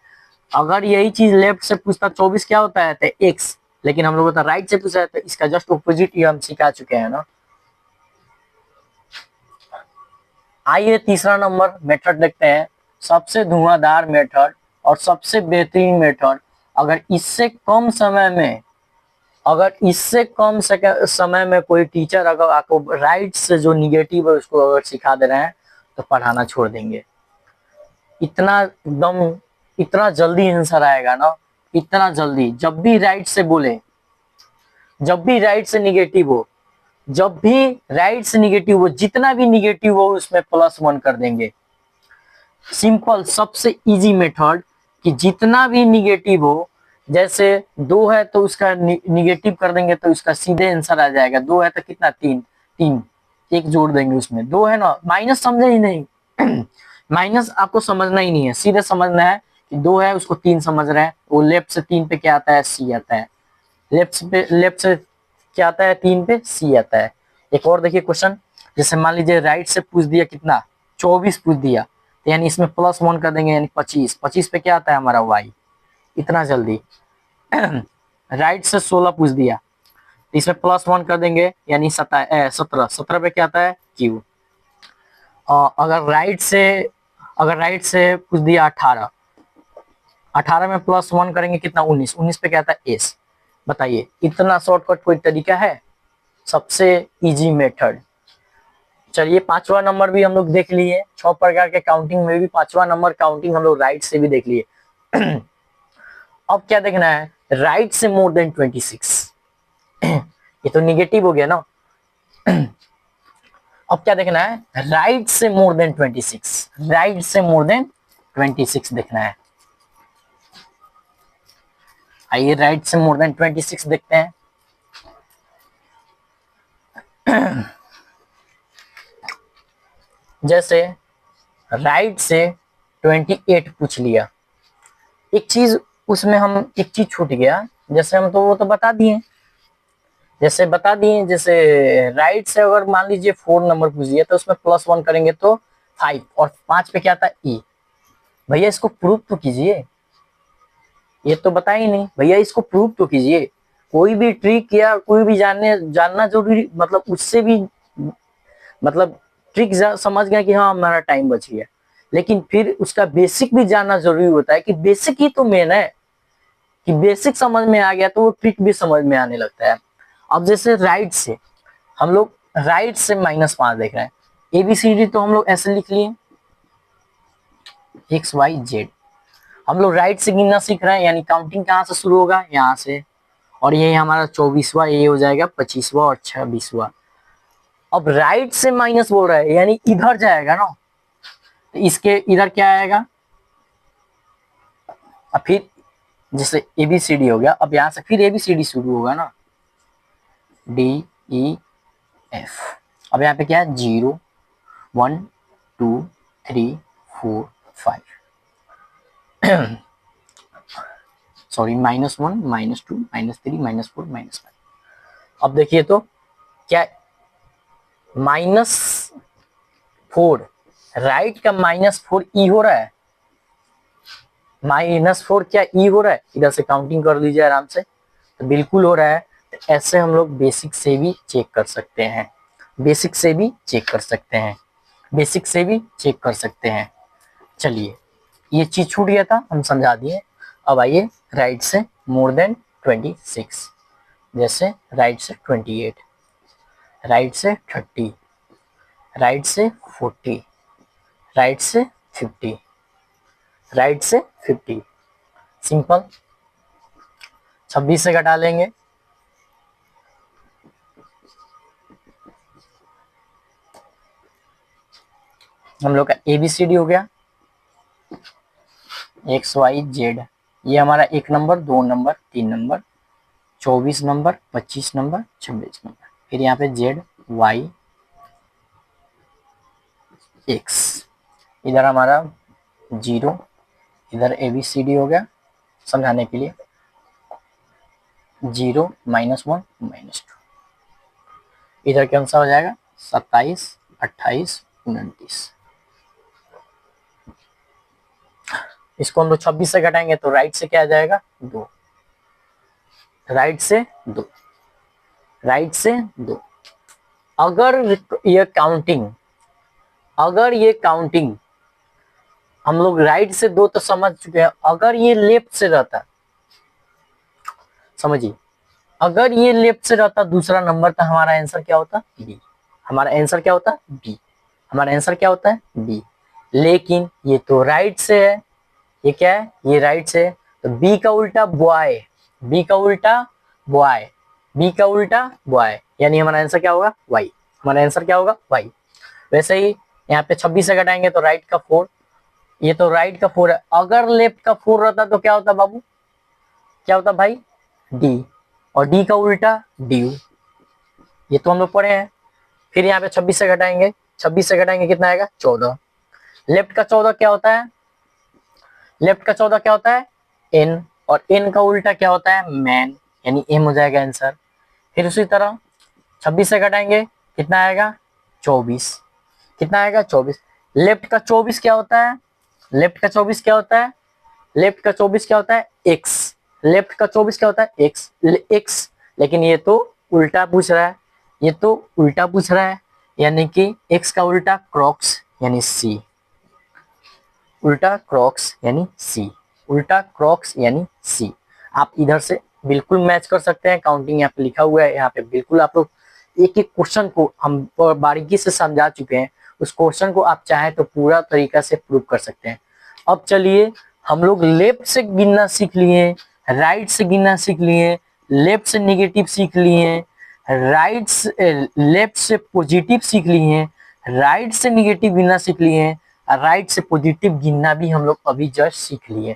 अगर यही चीज लेफ्ट से पूछता 24 क्या होता है, तो x, लेकिन हम लोग राइट से पूछा है तो इसका जस्ट ऑपोजिट ही हम सिखा चुके हैं ना। आइए तीसरा नंबर मेथड देखते हैं, सबसे धुआंधार मेथड और सबसे बेहतरीन मेथड। अगर इससे कम समय में, अगर इससे कम समय में कोई टीचर अगर आपको राइट से जो निगेटिव है उसको अगर सिखा दे रहे हैं तो पढ़ाना छोड़ देंगे। इतना एकदम, इतना जल्दी आंसर आएगा ना, इतना जल्दी। जब भी राइट से बोले, जब भी राइट से निगेटिव हो, जब भी राइट से निगेटिव हो, जितना भी निगेटिव हो उसमें +1 कर देंगे। सिंपल, सबसे इजी मेथड कि जितना भी निगेटिव हो, जैसे 2 है तो उसका निगेटिव कर देंगे तो उसका सीधे आंसर आ जाएगा। 2 है तो कितना, 3, 3 एक जोड़ देंगे उसमें, 2 है ना, माइनस समझे ही नहीं माइनस आपको समझना ही नहीं है, सीधे समझना है कि 2 है उसको 3 समझ रहे हैं। वो लेफ्ट से 3 पे क्या आता है, सी आता है। लेफ्ट से क्या आता है, 3 पे सी आता है। एक और देखिए क्वेश्चन, जैसे मान लीजिए राइट से पूछ दिया कितना, 24 पूछ दिया, तो यानी इसमें +1 कर देंगे, यानी 25। 25 पे क्या आता है हमारा वाई, इतना जल्दी राइट से 16 पूछ दिया, तो इसमें +1 कर देंगे, यानी 17। 17 पे क्या आता है, क्यू। अगर राइट से पूछ दिया 18, 18 में +1 करेंगे कितना, 19। 19 पे क्या आता है, एस। बताइए इतना शॉर्टकट कोई तरीका है, सबसे इजी मेथड। चलिए पांचवा नंबर भी हम लोग देख लिए, 6 प्रकार के काउंटिंग में भी पांचवा नंबर काउंटिंग हम लोग राइट से भी देख लिए अब क्या देखना है, राइट से मोर देन 26 ये तो निगेटिव हो गया ना अब क्या देखना है, राइट से मोर देन 26, राइट से मोर देन 26 देखना है। आइए राइट से मोर देन 26 देखते हैं जैसे राइट से 28 पूछ लिया, एक चीज उसमें हम, एक चीज छूट गया, जैसे हम तो वो तो बता दिए, जैसे राइट से अगर मान लीजिए 4 नंबर पूछ दिया तो उसमें +1 करेंगे तो 5, और 5 पे क्या था, ई। भैया इसको प्रूव तो कीजिए, ये तो बता ही नहीं भैया, इसको प्रूव तो कीजिए। कोई भी ट्रिक या कोई भी जानना जरूरी, मतलब उससे भी, मतलब ट्रिक समझ गया कि हाँ हमारा टाइम बच गया, लेकिन फिर उसका बेसिक भी जानना जरूरी होता है कि बेसिक ही तो मेन है, कि बेसिक समझ में आ गया तो वो ट्रिक भी समझ में आने लगता है। अब जैसे राइट से हम लोग, राइट से -5 देख रहे हैं, ABCD तो हम लोग ऐसे लिख लिए, XYZ। हम लोग राइट से गिनना सीख रहे हैं, यानी काउंटिंग कहाँ से शुरू होगा, यहाँ से, और ये हमारा 24वां, ये हो जाएगा 25वां और 26वां। अब राइट से माइनस बोल रहा है, यानी इधर जाएगा ना, तो इसके इधर क्या आएगा, अब फिर जैसे ABCD हो गया, अब यहाँ से फिर ABCD शुरू होगा ना, DEF। अब यहाँ पे क्या है, 0 1 2 3 4 5 सॉरी, -1 -2 -3 -4 -5। अब देखिए तो क्या, -4, राइट का -4 ई हो रहा है, -4 क्या ई हो रहा है, इधर से काउंटिंग कर लीजिए आराम से, तो बिल्कुल हो रहा है। तो ऐसे हम लोग बेसिक से भी चेक कर सकते हैं, बेसिक से भी चेक कर सकते हैं, बेसिक से भी चेक कर सकते हैं। चलिए ये चीज छूट गया था, हम समझा दिए। अब आइए राइट से मोर देन 26, जैसे राइट से 28, राइट से 30, राइट से 40, राइट से 50, राइट से 50, सिंपल। 26 से घटा लेंगे, हम लोग का ABCD हो गया, XYZ। ये हमारा 1 number, 2 number, 3 number, 24 number, 25 number, 26 number. फिर यहाँ पे ZYX, इधर हमारा 0, इधर ABCD हो गया समझाने के लिए, 0 -1 -2, इधर कौन सा हो जाएगा 27, 28, 29। इसको हम लोग 26 से घटाएंगे तो राइट से क्या आ जाएगा 2, राइट से 2, राइट से 2। अगर ये काउंटिंग, अगर ये काउंटिंग हम लोग राइट से 2 तो समझ चुके हैं, अगर ये लेफ्ट से रहता, समझिए, अगर ये लेफ्ट से रहता दूसरा नंबर तो हमारा आंसर क्या होता बी, हमारा आंसर क्या होता बी, हमारा आंसर क्या होता है बी। लेकिन ये तो राइट से है, ये क्या है ये राइट से है, तो बी का उल्टा बॉय, बी का उल्टा बॉय, बी का उल्टा बॉय, यानी हमारा आंसर क्या होगा वाई, हमारा आंसर क्या होगा वाई। वैसे ही यहाँ पे 26 से घटाएंगे तो राइट का 4, ये तो राइट का 4 है, अगर लेफ्ट का 4 रहता तो क्या होता बाबू, क्या होता भाई डी, और डी का उल्टा डी, ये तो हम लोग पढ़े हैं। फिर यहाँ पे 26 से घटाएंगे, 26 से घटाएंगे कितना आएगा 14, लेफ्ट का 14 क्या होता है, लेफ्ट का 14 क्या होता है एन, और एन का उल्टा क्या होता है मैन, यानी एम हो जाएगा आंसर। फिर उसी तरह 26 से घटाएंगे कितना आएगा 24, कितना आएगा 24, लेफ्ट का 24 क्या होता है, लेफ्ट का 24 क्या होता है, लेफ्ट का 24 क्या होता है एक्स, लेफ्ट का 24 क्या होता है एक्स, एक्स, लेकिन ये तो उल्टा पूछ रहा है, ये तो उल्टा पूछ रहा है, यानी कि एक्स का उल्टा क्रॉक्स यानी सी, उल्टा क्रॉक्स यानी सी, उल्टा क्रॉक्स यानी सी। आप इधर से बिल्कुल मैच कर सकते हैं, काउंटिंग यहाँ पे लिखा हुआ है, यहाँ पे बिल्कुल आप लोग एक एक क्वेश्चन को हम बारीकी से समझा चुके हैं, उस क्वेश्चन को आप चाहें तो पूरा तरीका से प्रूव कर सकते हैं। अब चलिए हम लोग लेफ्ट से गिनना सीख लिए, राइट से गिनना सीख लिए, लेफ्ट से निगेटिव सीख लिए, राइट से लेफ्ट से पॉजिटिव सीख लिए, राइट से निगेटिव गिनना सीख लिए, राइट से पॉजिटिव गिनना भी हम लोग अभी जस्ट सीख लिए।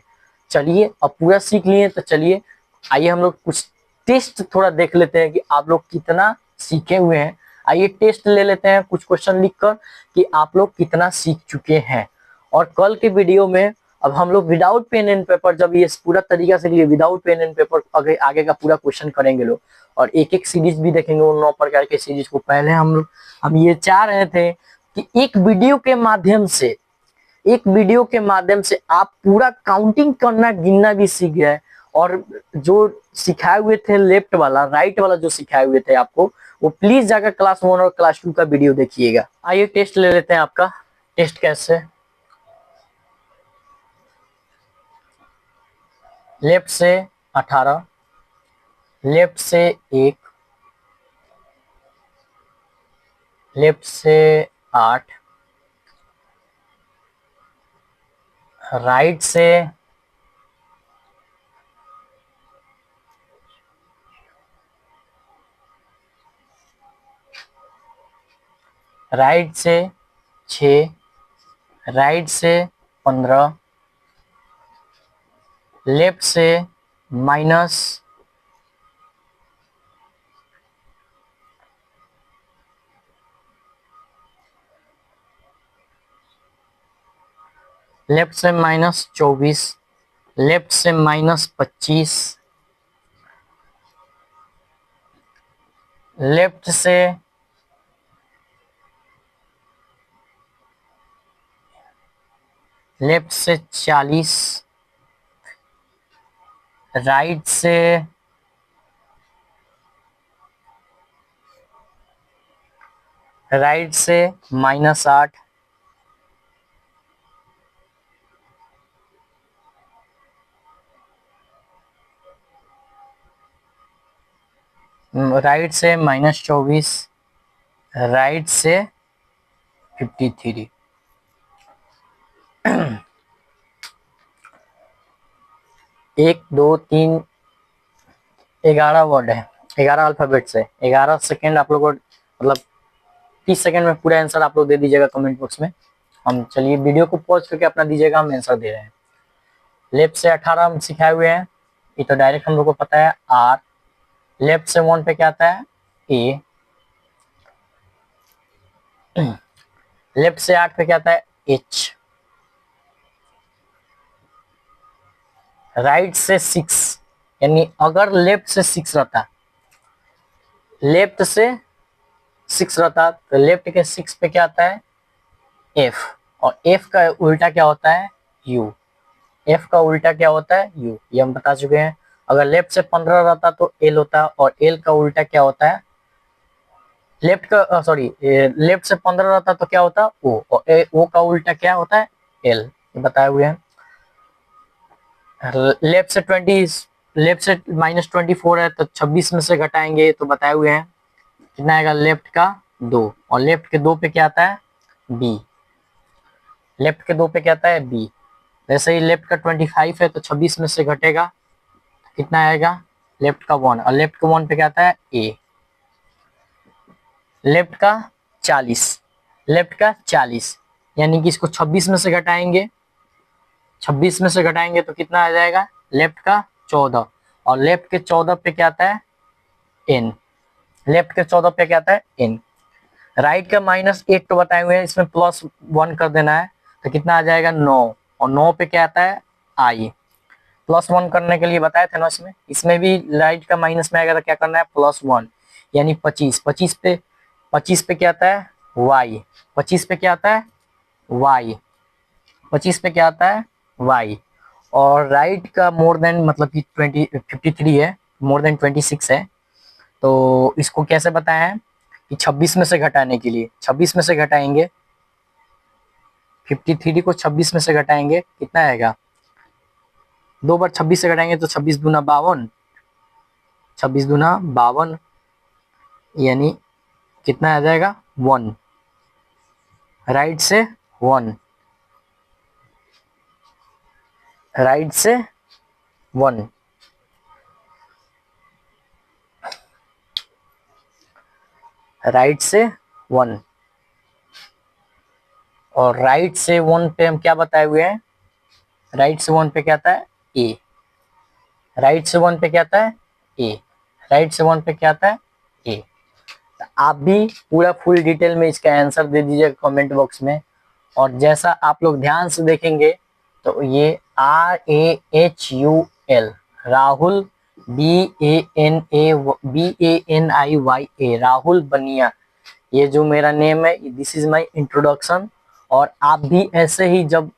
चलिए अब पूरा सीख लिए तो चलिए आइए हम लोग कुछ टेस्ट थोड़ा देख लेते हैं कि आप लोग कितना सीखे हुए हैं। आइए टेस्ट ले लेते हैं कुछ क्वेश्चन लिखकर कि आप लोग कितना सीख चुके हैं। और कल के वीडियो में अब हम लोग विदाउट पेन एंड पेपर, जब ये पूरा तरीका से लिए विदाउट पेन एंड पेपर आगे का पूरा क्वेश्चन करेंगे लोग, और एक एक सीरीज भी देखेंगे वो 9 प्रकार के सीरीज को। पहले हम ये चाह रहे थे कि एक वीडियो के माध्यम से, एक वीडियो के माध्यम से आप पूरा काउंटिंग करना गिनना भी सीख गए, और जो सिखाए हुए थे लेफ्ट वाला राइट वाला जो सिखाए हुए थे आपको, वो प्लीज जाकर क्लास 1 और क्लास 2 का वीडियो देखिएगा। आइए टेस्ट ले लेते हैं आपका। टेस्ट कैसे, लेफ्ट से 18, लेफ्ट से 1, लेफ्ट से 8, राइट से 6, राइट से 15, लेफ्ट से माइनस, लेफ्ट से -24, लेफ्ट से -25, लेफ्ट से लेफ्ट से 40, राइट से -8, राइट से -24, राइट से 53। एक दो तीन 11 वर्ड है, 11 अल्फाबेट्स है। 11 सेकेंड आप लोग को मतलब 30 सेकेंड में पूरा आंसर आप लोग दे दीजिएगा कमेंट बॉक्स में। हम चलिए वीडियो को पॉज करके अपना दीजिएगा, हम आंसर दे रहे हैं। लेफ्ट से 18 हम सिखाए हुए हैं, ये तो डायरेक्ट हम लोग को पता है। आर लेफ्ट से 1 पे क्या आता है? ए। लेफ्ट से 8 पे क्या आता है? एच। राइट से 6, यानी अगर लेफ्ट से 6 रहता, लेफ्ट से 6 रहता तो लेफ्ट के 6 पे क्या आता है? एफ। और एफ का उल्टा क्या होता है? यू। एफ का उल्टा क्या होता है? यू, ये हम बता चुके हैं। अगर लेफ्ट से 15 रहता तो एल होता, और एल का उल्टा क्या होता है? लेफ्ट का सॉरी, लेफ्ट से 15 रहता तो क्या होता? ओ, और ओ का उल्टा क्या होता है? एल, बताए हुए हैं। लेफ्ट से 20, लेफ्ट से -24 है तो 26 में से घटाएंगे तो बताए हुए हैं कितना आएगा? लेफ्ट का 2, और लेफ्ट के 2 पे क्या आता है? बी। लेफ्ट के 2 पे क्या आता है? बी। वैसे ही लेफ्ट का 25 है तो 26 में से घटेगा कितना आएगा? लेफ्ट का 1, और लेफ्ट का 1 पे क्या आता है? ए। लेफ्ट का 40, लेफ्ट का 40, यानी कि इसको 26 में से घटाएंगे, 26 में से घटाएंगे तो कितना आ जाएगा? लेफ्ट का 14, और लेफ्ट के 14 पे क्या आता है? एन। लेफ्ट के 14 पे क्या आता है? एन। राइट का -8 तो बताए हुए हैं, इसमें +1 कर देना है तो कितना आ जाएगा? 9, और 9 पे क्या आता है? आई। +1 करने के लिए बताए थे ना, इसमें इसमें भी राइट का माइनस में आएगा तो क्या करना है? +1, यानी 25। 25 पे क्या आता है? वाई। 25 पे क्या आता है? वाई। 25 पे क्या आता है? वाई। और राइट का मोर देन मतलब कि 53 है, मोर देन 26 है, तो इसको कैसे बताए हैं कि 26 में से घटाने के लिए 26 में से घटाएंगे, 53 को 26 में से घटाएंगे कितना आएगा? 2 बार 26 से घटाएंगे तो 26 दूना 52, 26 दूना 52, यानी कितना आ जाएगा? 1। राइट से 1, राइट से 1, राइट से 1, और राइट से 1 पे हम क्या बताए हुए हैं? राइट से 1 पे क्या आता है? ए। राइट से 1 पे क्या आता है? ए। राइट से 1 पे क्या आता है? ए। आप भी पूरा फुल डिटेल में इसका आंसर दे दीजिएगा कमेंट बॉक्स में। और जैसा आप लोग ध्यान से देखेंगे तो ये RAHUL, राहुल, BANAIYA, राहुल बनिया, ये जो मेरा नेम है, दिस इज माय इंट्रोडक्शन। और आप भी ऐसे ही जब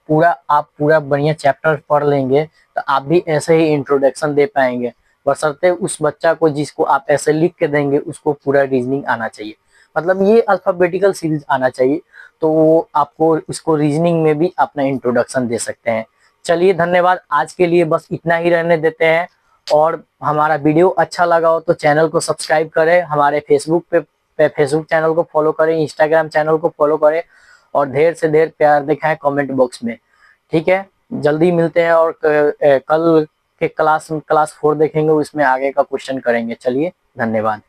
आप पूरा बढ़िया चैप्टर पढ़ लेंगे तो आप भी ऐसे ही इंट्रोडक्शन दे पाएंगे, बशर्ते उस बच्चा को जिसको आप ऐसे लिख के देंगे उसको पूरा रीजनिंग आना चाहिए, मतलब ये अल्फाबेटिकल सीरीज आना चाहिए, तो वो आपको उसको रीजनिंग में भी अपना इंट्रोडक्शन दे सकते हैं। चलिए धन्यवाद, आज के लिए बस इतना ही रहने देते हैं। और हमारा वीडियो अच्छा लगा हो तो चैनल को सब्सक्राइब करें, हमारे फेसबुक चैनल को फॉलो करें, इंस्टाग्राम चैनल को फॉलो करें, और ढेर से ढेर प्यार दिखाएं कमेंट बॉक्स में। ठीक है, जल्दी मिलते हैं, और कल के क्लास 4 देखेंगे, उसमें आगे का क्वेश्चन करेंगे। चलिए धन्यवाद।